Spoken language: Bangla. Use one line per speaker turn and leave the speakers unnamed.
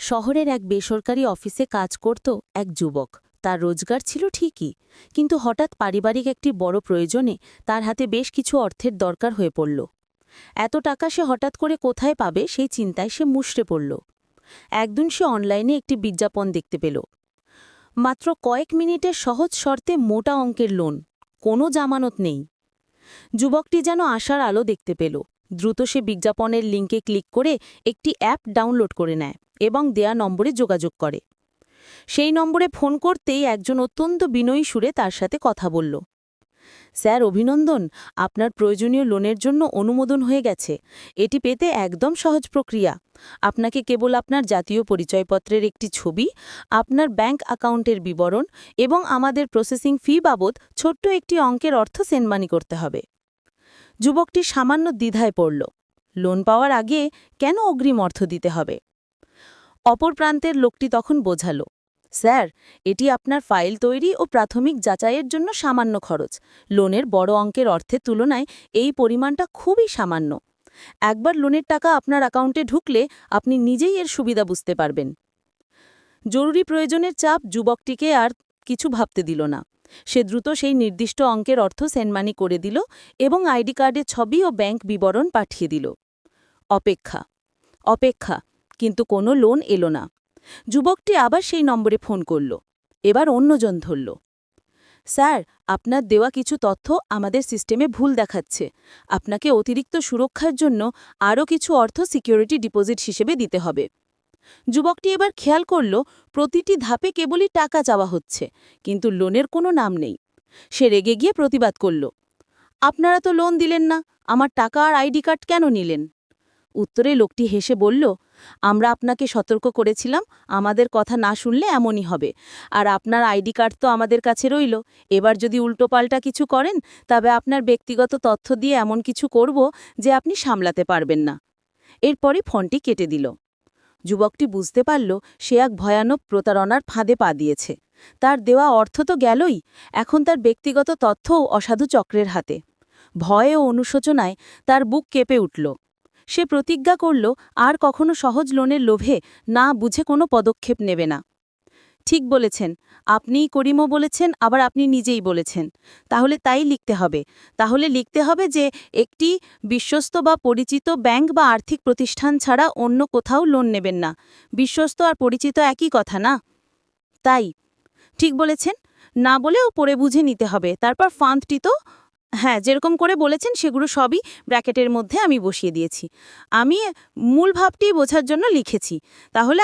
শহরের এক বেসরকারি অফিসে কাজ করত এক যুবক। তার রোজগার ছিল ঠিকই, কিন্তু হঠাৎ পারিবারিক একটি বড় প্রয়োজনে তার হাতে বেশ কিছু অর্থের দরকার হয়ে পড়ল। এত টাকা সে হঠাৎ করে কোথায় পাবে সেই চিন্তায় সে মুষড়ে পড়ল। একদিন সে অনলাইনে একটি বিজ্ঞাপন দেখতে পেল। মাত্র কয়েক মিনিটের সহজ শর্তে মোটা অঙ্কের লোন, কোনো জামানত নেই। যুবকটি যেন আশার আলো দেখতে পেল। দ্রুত সে বিজ্ঞাপনের লিঙ্কে ক্লিক করে একটি অ্যাপ ডাউনলোড করে নেয় এবং দেয়া নম্বরে যোগাযোগ করে। সেই নম্বরে ফোন করতেই একজন অত্যন্ত বিনয়ী সুরে তার সাথে কথা বলল। স্যার, অভিনন্দন, আপনার প্রয়োজনীয় লোনের জন্য অনুমোদন হয়ে গেছে। এটি পেতে একদম সহজ প্রক্রিয়া। আপনাকে কেবল আপনার জাতীয় পরিচয়পত্রের একটি ছবি, আপনার ব্যাংক অ্যাকাউন্টের বিবরণ এবং আমাদের প্রসেসিং ফি বাবদ ছোট্ট একটি অঙ্কের অর্থ সেন্ড মানি করতে হবে। যুবকটি সামান্য দ্বিধায় পড়ল। লোন পাওয়ার আগে কেন অগ্রিম অর্থ দিতে হবে? অপর প্রান্তের লোকটি তখন বোঝাল, স্যার, এটি আপনার ফাইল তৈরি ও প্রাথমিক যাচাইয়ের জন্য সামান্য খরচ। লোনের বড় অঙ্কের অর্থের তুলনায় এই পরিমাণটা খুবই সামান্য। একবার লোনের টাকা আপনার অ্যাকাউন্টে ঢুকলে আপনি নিজেই এর সুবিধা বুঝতে পারবেন। জরুরি প্রয়োজনের চাপ যুবকটিকে আর কিছু ভাবতে দিল না। সে দ্রুত সেই নির্দিষ্ট অঙ্কের অর্থ সেন্ড মানি করে দিল এবং আইডি কার্ডের ছবি ও ব্যাংক বিবরণ পাঠিয়ে দিল। অপেক্ষা, অপেক্ষা, কিন্তু কোনো লোন এলো না। যুবকটি আবার সেই নম্বরে ফোন করল। এবার অন্যজন ধরল। স্যার, আপনার দেওয়া কিছু তথ্য আমাদের সিস্টেমে ভুল দেখাচ্ছে। আপনাকে অতিরিক্ত সুরক্ষার জন্য আরও কিছু অর্থ সিকিউরিটি ডিপোজিট হিসেবে দিতে হবে। যুবকটি এবার খেয়াল করল, প্রতিটি ধাপে কেবলই টাকা চাওয়া হচ্ছে, কিন্তু লোনের কোনো নাম নেই। সে রেগে গিয়ে প্রতিবাদ করল, আপনারা তো লোন দিলেন না, আমার টাকা আর আইডি কার্ড কেন নিলেন? উত্তরে লোকটি হেসে বলল, আমরা আপনাকে সতর্ক করেছিলাম আমাদের কথা না শুনলে এমনই হবে। আর আপনার আইডি কার্ড তো আমাদের কাছে রইল। এবার যদি উল্টোপাল্টা কিছু করেন তবে আপনার ব্যক্তিগত তথ্য দিয়ে এমন কিছু করব যে আপনি সামলাতে পারবেন না। এরপরে ফোনটি কেটে দিল। যুবকটি বুঝতে পারল সে এক ভয়ানক প্রতারণার ফাঁদে পা দিয়েছে। তার দেওয়া অর্থ তো গেলই, এখন তার ব্যক্তিগত তথ্যও অসাধু চক্রের হাতে। ভয়ে ও অনুশোচনায় তার বুক কেঁপে উঠল। সে প্রতিজ্ঞা করল আর কখনো সহজ লোনের লোভে না বুঝে কোনো পদক্ষেপ নেবে না। ঠিক বলেছেন, আপনিই করিমও বলেছেন, আবার আপনি নিজেই বলেছেন। তাহলে তাই লিখতে হবে। তাহলে লিখতে হবে যে একটি বিশ্বস্ত বা পরিচিত ব্যাংক বা আর্থিক প্রতিষ্ঠান ছাড়া অন্য কোথাও লোন নেবেন না। বিশ্বস্ত আর পরিচিত একই কথা না? তাই, ঠিক বলেছেন। না বলেও পড়ে বুঝে নিতে হবে। তারপর ফান্ডটি তো, হ্যাঁ, যেরকম করে বলেছেন সেগুলো সবই ব্র্যাকেটের মধ্যে আমি বসিয়ে দিয়েছি। আমি মূল ভাবটি বোঝার জন্য লিখেছি। তাহলে